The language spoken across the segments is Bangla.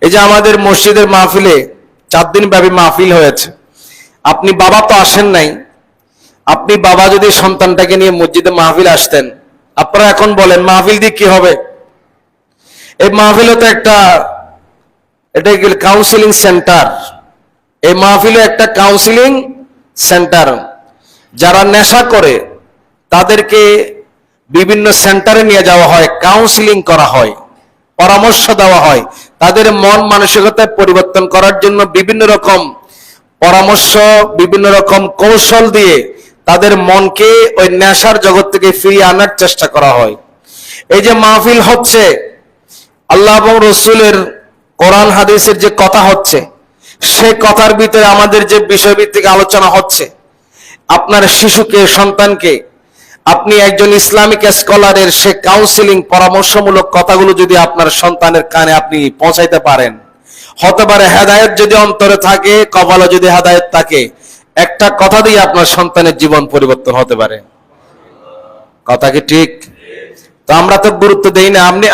এই যে আমাদের মসজিদের মাহফিলে 4 দিন ব্যাপী মাহফিল হয়েছে, আপনি বাবা তো আসেন নাই। আপনি বাবা যদি সন্তানটাকে নিয়ে মসজিদে মাহফিল আসতেন, আপনারা এখন বলেন মাহফিল দিয়ে কি হবে? এই মাহফিল তো এটা কাউন্সিলিং সেন্টার। এই মাহফিলে একটা কাউন্সিলিং সেন্টার। যারা নেশা করে তাদেরকে বিভিন্ন সেন্টারে নিয়ে যাওয়া হয়, কাউন্সিলিং করা হয়, পরামর্শ দেওয়া হয়, তাদের মন মানসিকতা পরিবর্তন করার জন্য বিভিন্ন রকম পরামর্শ, বিভিন্ন রকম কৌশল দিয়ে তাদের মনকে ওই নেশার জগৎ থেকে ফিরিয়ে আনার চেষ্টা করা হয়। এই যে মাহফিল হচ্ছে, আল্লাহ এবং রসুলের কোরআন হাদিসের যে কথা হচ্ছে, সেই কথার ভিতরে আমাদের যে বিষয়ভিত্তিক আলোচনা হচ্ছে, আপনার শিশুকে, সন্তানকে আপনি একজন ইসলামিক স্কলারের সে কাউন্সিলিং পরামর্শমূলক কথাগুলো যদি আপনার সন্তানের কানে আপনি পৌঁছাইতে পারেন, হতে পারে হেদায়েত যদি অন্তরে থাকে, কপালে যদি হেদায়েত থাকে, একটা কথা দিয়ে আপনার সন্তানের জীবন পরিবর্তন হতে পারে। কথা কি ঠিক? তো আমরা তো গুরুত্ব দেই না। আপনি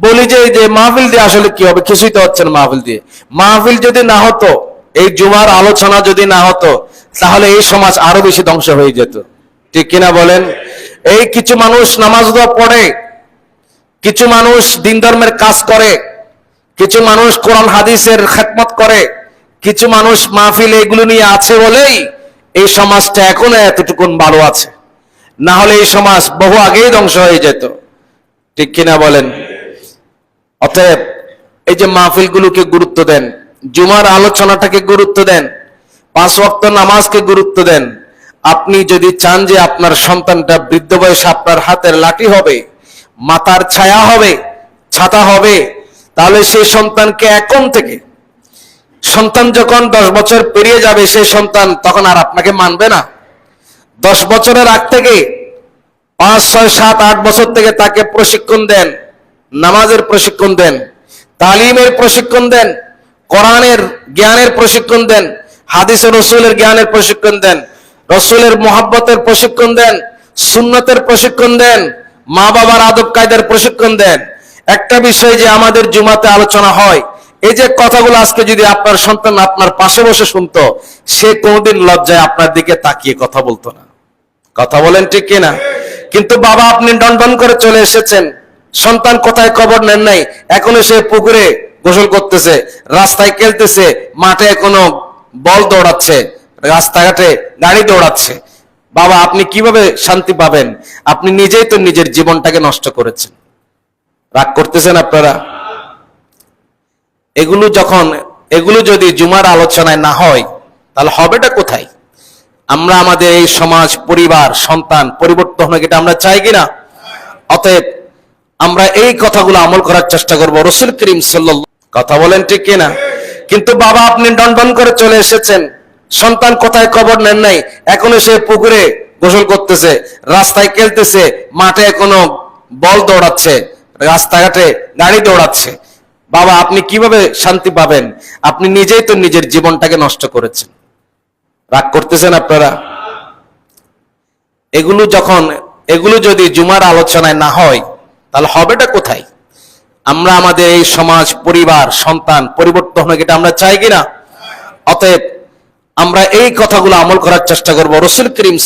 বলি যে মাহফিল দিয়ে আসলে কি হবে? কিছুই তো হচ্ছে না মাহফিল দিয়ে। মাহফিল যদি না হতো, এই জুমার আলোচনা যদি না হতো, তাহলে এই সমাজ আরো বেশি ধ্বংস হয়ে যেত। ঠিক কিনা বলেন? এই কিছু মানুষ নামাজ পড়ে, কিছু মানুষ দিন ধর্মের কাজ করে, কিছু মানুষ কোরআন হাদিসের খেদমত করে, কিছু মানুষ মাহফিল এগুলো নিয়ে আছে বলেই এই সমাজটা এখনো এতটুকুন ভালো আছে। না হলে এই সমাজ বহু আগেই ধ্বংস হয়ে যেত। ঠিক কিনা বলেন? অতএব এই যে মাহফিলগুলোকে গুরুত্ব দেন, জুমার আলোচনাটাকে গুরুত্ব দেন, 5 ওয়াক্ত নামাজকে গুরুত্ব দেন। আপনি যদি চান যে আপনার সন্তানটা বৃদ্ধ বয়সে আপনার হাতের লাঠি হবে, মাথার ছায়া হবে, ছাতা হবে, তাহলে সেই সন্তানকে এখন থেকে, সন্তান যখন 10 বছর পেরিয়ে যাবে, সেই সন্তান তখন আর আপনাকে মানবে না। 10 বছরের আগ থেকে 5, 6, 7, 8 বছর থেকে তাকে প্রশিক্ষণ দেন, নামাজের প্রশিক্ষণ দেন, তালিমের প্রশিক্ষণ দেন, কোরআনের জ্ঞানের প্রশিক্ষণ দেন, হাদিস ও রসুলের জ্ঞানের প্রশিক্ষণ দেন, রসুলের মোহাব্বতের প্রশিক্ষণ দেন, সুন্নতের প্রশিক্ষণ দেন, মা বাবার আদব কায়দার প্রশিক্ষণ দেন। একটা বিষয় যে আমাদের জুমাতে আলোচনা হয়, এই যে কথাগুলো আজকে যদি আপনার সন্তান আপনার পাশে বসে শুনতো, সে কোনোদিন লজ্জায় আপনার দিকে তাকিয়ে কথা বলতো না। কথা বলেন ঠিক কিনা? কিন্তু বাবা আপনি ডন করে চলে এসেছেন, সন্তান কোথায় খবর নেন নাই, এখনো সে পুকুরে গোসল করতেছে, রাস্তায় খেলতেছে, মাঠে এখনো বল দৌড়াচ্ছে, রাস্তাঘাটে গাড়ি দৌড়াচ্ছে। বাবা আপনি কিভাবে শান্তি পাবেন? আপনি নিজেই তো নিজের জীবনটাকে নষ্ট করেছেন। রাগ করতেছেন আপনারা? এগুলো যদি জুমার আলোচনায় না হয়, তাহলে হবেটা কোথায়? আমরা আমাদের এই সমাজ, পরিবার, সন্তান পরিবর্তন হোক, এটা আমরা চাই কিনা? অতএব আমরা এই কথাগুলো আমল করার চেষ্টা করবো। রাসূল করিম সাল্লাল্লাহু, কথা বলেন ঠিক কিনা? কিন্তু বাবা আপনি ডন করে চলে এসেছেন, সন্তান কোথায় খবর নেন নাই, এখনো সে পুকুরে গোসল করতেছে, রাস্তায় খেলতেছে, মাঠে এখনো বল দৌড়াচ্ছে, রাস্তাঘাটে গাড়ি দৌড়াচ্ছে। বাবা আপনি কিভাবে শান্তি পাবেন? আপনি নিজেই তো নিজের জীবনটাকে নষ্ট করেছেন। রাগ করতেছেন আপনারা? এগুলো যদি জুমার আলোচনায় না হয়, তাহলে হবেটা কোথায়? আমরা আমাদের এই সমাজ, পরিবার, সন্তান পরিবর্তন হোক, এটা আমরা চাই কিনা? অতএব আমরা এই কথাগুলো আমল করার চেষ্টা করবো। রাসূল করিম